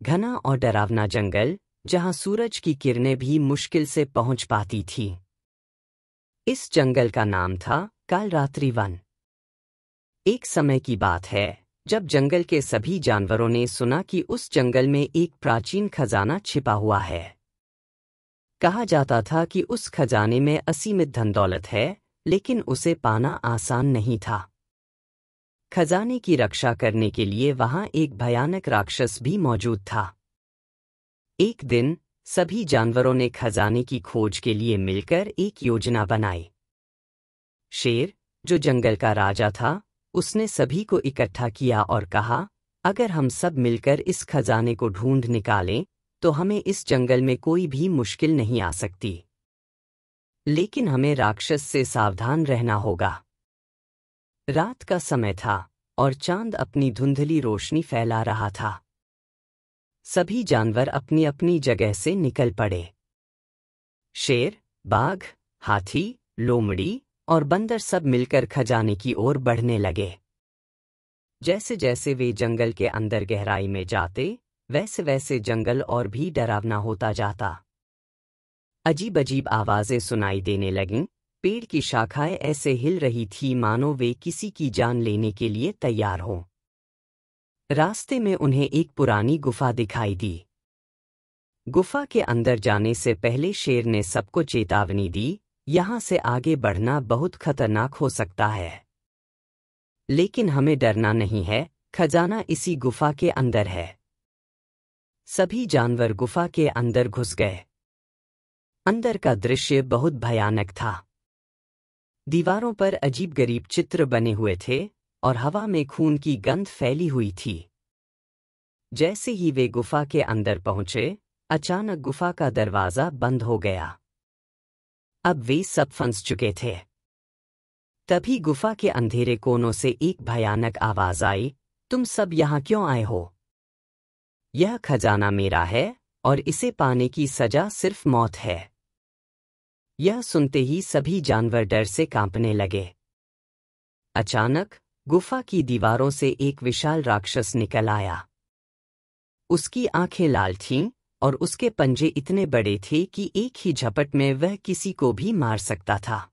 घना और डरावना जंगल, जहां सूरज की किरणें भी मुश्किल से पहुंच पाती थीं। इस जंगल का नाम था कालरात्रि वन। एक समय की बात है जब जंगल के सभी जानवरों ने सुना कि उस जंगल में एक प्राचीन खजाना छिपा हुआ है। कहा जाता था कि उस खजाने में असीमित धन दौलत है, लेकिन उसे पाना आसान नहीं था। खजाने की रक्षा करने के लिए वहां एक भयानक राक्षस भी मौजूद था। एक दिन सभी जानवरों ने खजाने की खोज के लिए मिलकर एक योजना बनाई। शेर, जो जंगल का राजा था, उसने सभी को इकट्ठा किया और कहा, अगर हम सब मिलकर इस खजाने को ढूंढ निकालें तो हमें इस जंगल में कोई भी मुश्किल नहीं आ सकती। लेकिन हमें राक्षस से सावधान रहना होगा। रात का समय था और चांद अपनी धुंधली रोशनी फैला रहा था। सभी जानवर अपनी अपनी जगह से निकल पड़े। शेर, बाघ, हाथी, लोमड़ी और बंदर सब मिलकर खजाने की ओर बढ़ने लगे। जैसे जैसे वे जंगल के अंदर गहराई में जाते, वैसे वैसे जंगल और भी डरावना होता जाता। अजीब अजीब आवाजें सुनाई देने लगीं, पेड़ की शाखाएं ऐसे हिल रही थी मानो वे किसी की जान लेने के लिए तैयार हों। रास्ते में उन्हें एक पुरानी गुफा दिखाई दी। गुफा के अंदर जाने से पहले शेर ने सबको चेतावनी दी, यहां से आगे बढ़ना बहुत खतरनाक हो सकता है। लेकिन हमें डरना नहीं है, खजाना इसी गुफा के अंदर है। सभी जानवर गुफा के अंदर घुस गए। अंदर का दृश्य बहुत भयानक था। दीवारों पर अजीब-गरीब चित्र बने हुए थे और हवा में खून की गंध फैली हुई थी। जैसे ही वे गुफा के अंदर पहुंचे, अचानक गुफा का दरवाजा बंद हो गया। अब वे सब फंस चुके थे। तभी गुफा के अंधेरे कोनों से एक भयानक आवाज आई, तुम सब यहाँ क्यों आए हो? यह खजाना मेरा है और इसे पाने की सजा सिर्फ मौत है। यह सुनते ही सभी जानवर डर से कांपने लगे। अचानक गुफा की दीवारों से एक विशाल राक्षस निकल आया। उसकी आंखें लाल थीं और उसके पंजे इतने बड़े थे कि एक ही झपट में वह किसी को भी मार सकता था।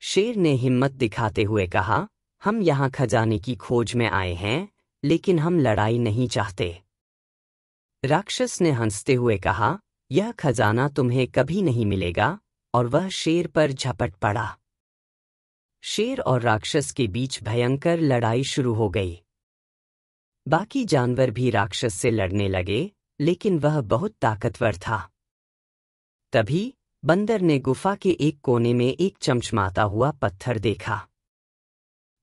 शेर ने हिम्मत दिखाते हुए कहा, हम यहाँ खजाने की खोज में आए हैं, लेकिन हम लड़ाई नहीं चाहते। राक्षस ने हंसते हुए कहा, यह खजाना तुम्हें कभी नहीं मिलेगा, और वह शेर पर झपट पड़ा। शेर और राक्षस के बीच भयंकर लड़ाई शुरू हो गई। बाकी जानवर भी राक्षस से लड़ने लगे, लेकिन वह बहुत ताकतवर था। तभी बंदर ने गुफा के एक कोने में एक चमचमाता हुआ पत्थर देखा।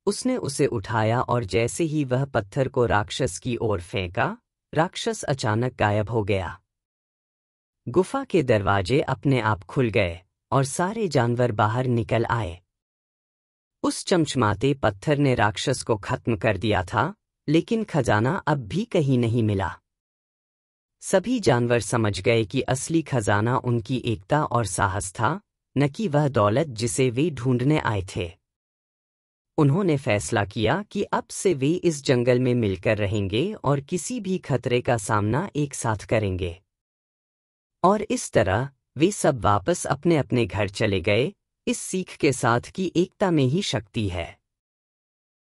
उसने उसे उठाया और जैसे ही वह पत्थर को राक्षस की ओर फेंका, राक्षस अचानक गायब हो गया। गुफा के दरवाजे अपने आप खुल गए और सारे जानवर बाहर निकल आए। उस चमचमाते पत्थर ने राक्षस को खत्म कर दिया था, लेकिन खजाना अब भी कहीं नहीं मिला। सभी जानवर समझ गए कि असली खजाना उनकी एकता और साहस था, न कि वह दौलत जिसे वे ढूंढने आए थे। उन्होंने फैसला किया कि अब से वे इस जंगल में मिलकर रहेंगे और किसी भी खतरे का सामना एक साथ करेंगे। और इस तरह वे सब वापस अपने अपने घर चले गए, इस सीख के साथ कि एकता में ही शक्ति है।